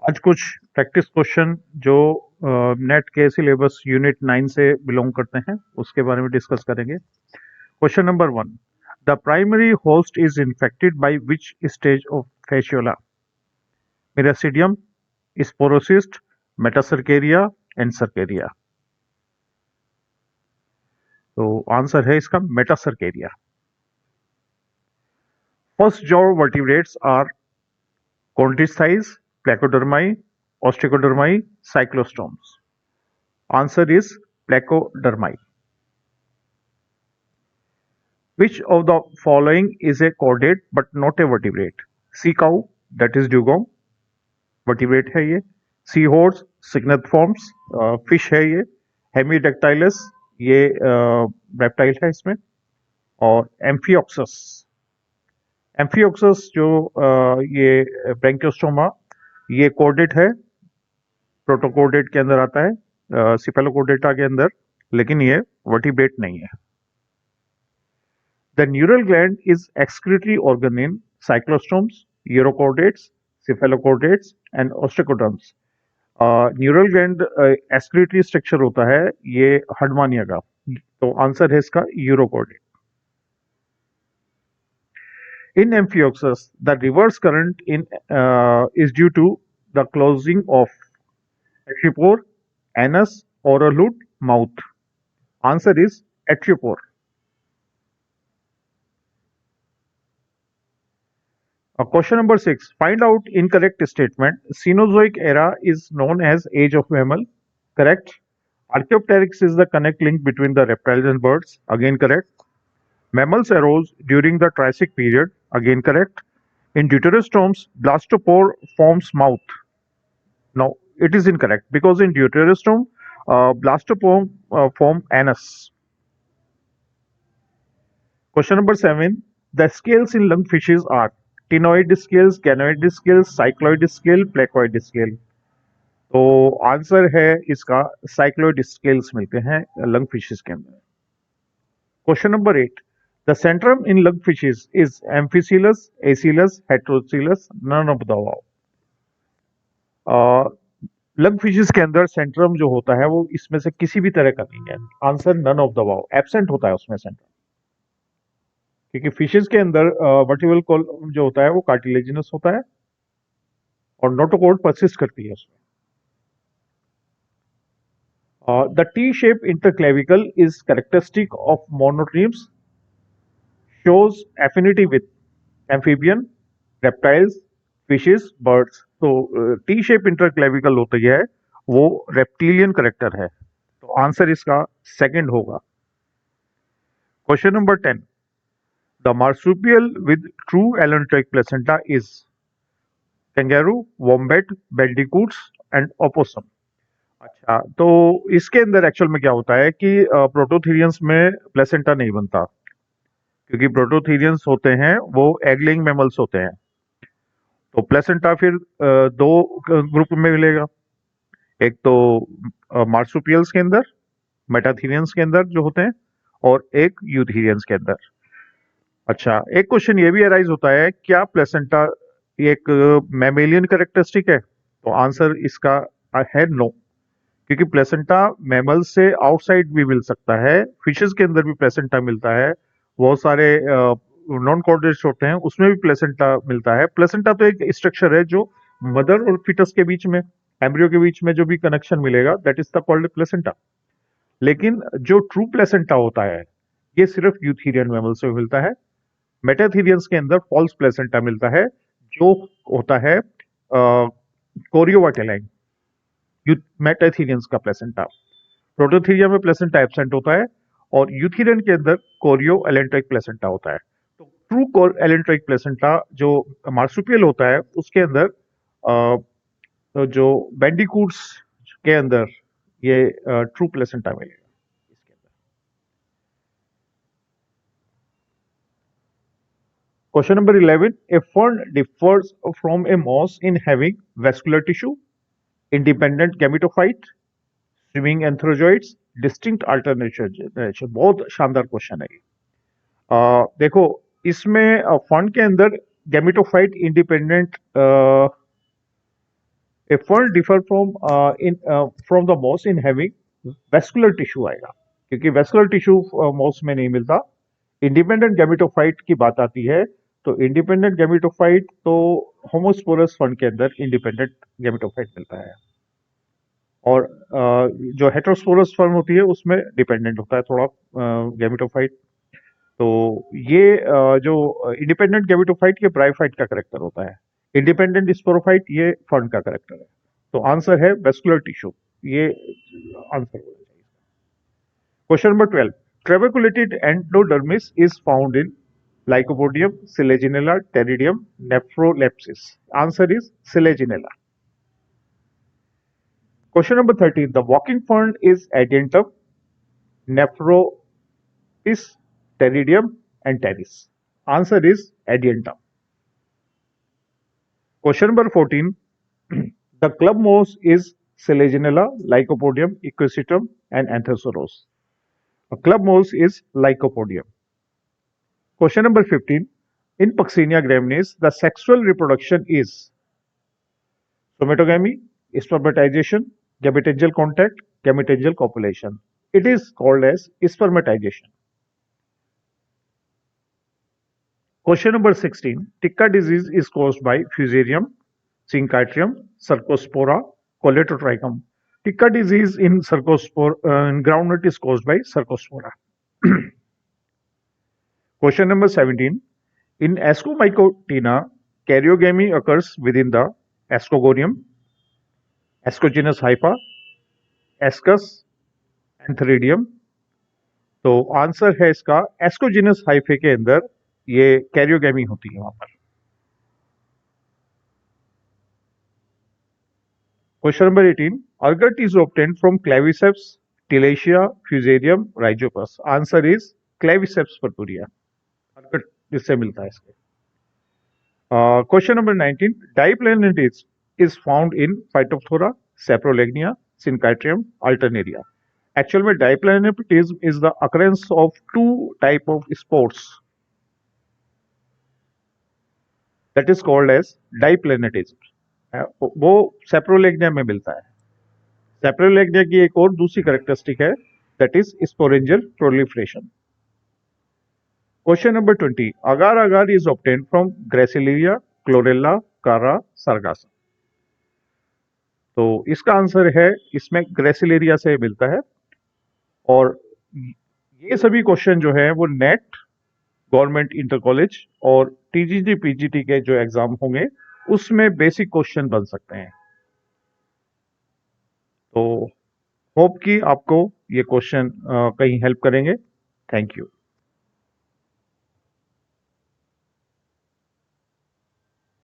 आज कुछ practice question जो नेट के सिलेबस यूनिट 9 से बिलोंग करते हैं उसके बारे में डिस्कस करेंगे। Question number 1, the primary host is infected by which stage of Fasciola? Miracidium, sporocyst, metacercaria and cercaria. तो आंसर है इसका metacercaria. First jaw vertebrates are कॉन्टिसाइज, placodermi, ostracodermi, cyclostomes. Answer is placodermi. Which of the following is a chordate but not a vertebrate? Sea cow, that is dugong, vertebrate है ये. Seahorse, cygnetforms, fish है ये. Hemidactylus, ये reptile है इसमें. और Amphioxus. Amphioxus जो ये Branchiostoma, ये chordate है, प्रोटोकोर्डेट के अंदर आता है, सिफेलोकोर्डेटा के अंदर, लेकिन ये वर्टिब्रेट नहीं है। The neural gland is excretory organ in cyclostomes, urochordates, cephalochordates and ostracoderms. Neural gland excretory structure होता है ये हडमानिया का, तो आंसर है इसका यूरोकोर्डेट। In Amphioxus, the reverse current is due to the closing of atropore, anus, oral hood, mouth. Answer is atropore. Question number 6. Find out incorrect statement. Cenozoic era is known as age of mammal. Correct. Archaeopteryx is the connect link between the reptiles and birds. Again correct. Mammals arose during the Triassic period. Again correct. In deuterostomes, blastopore forms mouth. No, it is incorrect because in deuterostome, blastopore form anus. Question number 7. The scales in lungfishes are ctenoid scales, ganoid scales, cycloid scale, placoid scale. तो answer है इसका cycloid scales मिलते हैं lungfishes के अंदर। Question number 8, the centrum in lungfishes is amphicoelous, acoelous, heterocoelous, none of the above. Lungfishes के अंदर Centrum जो होता है वो इसमें से किसी भी तरह का नहीं है। Answer none of the above, absent होता है उसमें सेंट्रम, क्योंकि फिशेस के अंदर वर्टिब्रल कॉलम जो होता है वो कार्टिलेजिनस होता है और नोटोकॉर्ड परसिस्ट करती है उसमें। The T shape interclavicle is characteristic of monotremes, shows affinity with amphibian, reptiles, fishes, birds. तो टी शेप इंटरक्लेविकल होती है वो रेप्टिलियन करेक्टर है, तो आंसर इसका सेकंड होगा। Question number 10, the marsupial with true allantoic placenta is kangaroo, wombat, bandicoots and opossum. अच्छा, तो इसके अंदर एक्चुअल में क्या होता है कि प्रोटोथीरियंस में प्लेसेंटा नहीं बनता, क्योंकि प्रोटोथीरियंस होते हैं वो एग लेइंग मैमल्स होते हैं। तो प्लेसेंटा फिर दो ग्रुप में मिलेगा, एक तो मार्सुपियल्स के अंदर, मेटाथीरियंस के अंदर जो होते हैं, और एक यूथीरियंस के अंदर। अच्छा, एक क्वेश्चन ये भी अराइज होता है, क्या प्लेसेंटा एक मैमेलियन कैरेक्टरिस्टिक है? तो आंसर इसका है नो, क्योंकि प्लेसेंटा मैमल से आउटसाइड भी मिल सकता है, फिशेस के अंदर भी प्लेसेंटा मिलता है, बहुत सारे नॉन कॉर्डेट्स होते हैं उसमें भी प्लेसेंटा मिलता है। प्लेसेंटा तो एक स्ट्रक्चर है जो मदर और फिटस के बीच में, एम्ब्रियो के बीच में जो भी कनेक्शन मिलेगा, that is the called placenta. लेकिन जो ट्रू प्लेसेंटा होता है ये सिर्फ यूथीरियन मैमल से मिलता है। मेटाथीरियंस के अंदर फॉल्स प्लेसेंटा मिलता है जो होता है कोरियोवाटेलाइन, मेटाथीरियंस का प्लेसेंटा। प्रोटोथीरिया में प्लेसेंटा एब्सेंट होता है और यूथीरियन के अंदर कोरियो एलेंट्रिक प्लेसेंटा होता है। तो ट्रू एलेंट्रिक प्लेसेंटा जो मार्सुपियल होता है उसके अंदर जो बैंडिकूट्स के अंदर ये ट्रू प्लेसेंटा मिलेगा। Question number 11. A fern differs from a moss in having vascular tissue, independent gametophyte, swimming anthrozoids, distinct alternation. बहुत शानदार क्वेश्चन है ये। देखो, इसमें फर्न के अंदर gametophyte independent a fern differ from the moss in having vascular tissue आएगा, क्योंकि वेस्कुलर टिश्यू मॉस में नहीं मिलता। इंडिपेंडेंट गैमेटोफाइट की बात आती है, तो इंडिपेंडेंट गैमेटोफाइट तो होमोस्पोरस फर्न के अंदर इंडिपेंडेंट गैमेटोफाइट मिलता है, और जो हेटेरोस्पोरस फर्न होती है उसमें डिपेंडेंट होता है थोड़ा गैमेटोफाइट। तो ये जो इंडिपेंडेंट गैमेटोफाइट ये ब्रायोफाइट का करेक्टर होता है, इंडिपेंडेंट स्पोरोफाइट ये फर्न का करेक्टर है। तो आंसर है वेस्कुलर टिश्यू, ये आंसर होना चाहिए। Question number 12, trabeculated endodermis is found in Lycopodium, Selaginella, Pteridium, Nephrolepis. Answer is Selaginella. Question number 13. The walking fern is Adiantum, Nephropis, Pteridium, and Teres. Answer is Adiantum. Question number 14. The club moss is Selaginella, Lycopodium, Equisetum, and Anthosaurus. A club moss is Lycopodium. Question number 15. In Puccinia graminis, the sexual reproduction is somatogamy, spermatization, gametangial contact, gametangial copulation. It is called as spermatization. Question number 16. Ticca disease is caused by Fusarium, Syncytium, Cercospora, Coletotrichum. Ticca disease in groundnut is caused by Cercospora. Question number 17. In Ascomycotina, karyogamy occurs within the Ascogonium, Ascogenous hypha, Ascus, Antheridium. तो answer है इसका एस्कोजिनस hyphae के अंदर ये karyogamy होती है वहां पर। Question number 18. Ergot is obtained from Claviceps, Tilletia, Fusarium, Rhizopus. Answer is Claviceps purpurea, ergot इससे मिलता है इसके। Question number 19. Diplanetism is found in Phytophthora, Saprolegnia, Synchytrium, Alternaria. Actual में diplanetism is the occurrence of two type of spores that is called as diplanetism. वो सेप्रोलेग्निया में मिलता है। सेप्रोलेग्निया की एक और दूसरी कैरेक्टरिस्टिक है, that is sporangial proliferation. Question number 20. Agar agar is obtained from Gracileria, Chlorella, Cara, Sargassum. तो इसका आंसर है इसमें ग्रेसिलेरिया से मिलता है, और ये सभी क्वेश्चन जो है वो नेट, गवर्नमेंट इंटर कॉलेज और टीजीटी पीजीटी के जो एग्जाम होंगे उसमें बेसिक क्वेश्चन बन सकते हैं। तो होप कि आपको ये क्वेश्चन कहीं हेल्प करेंगे। Thank you.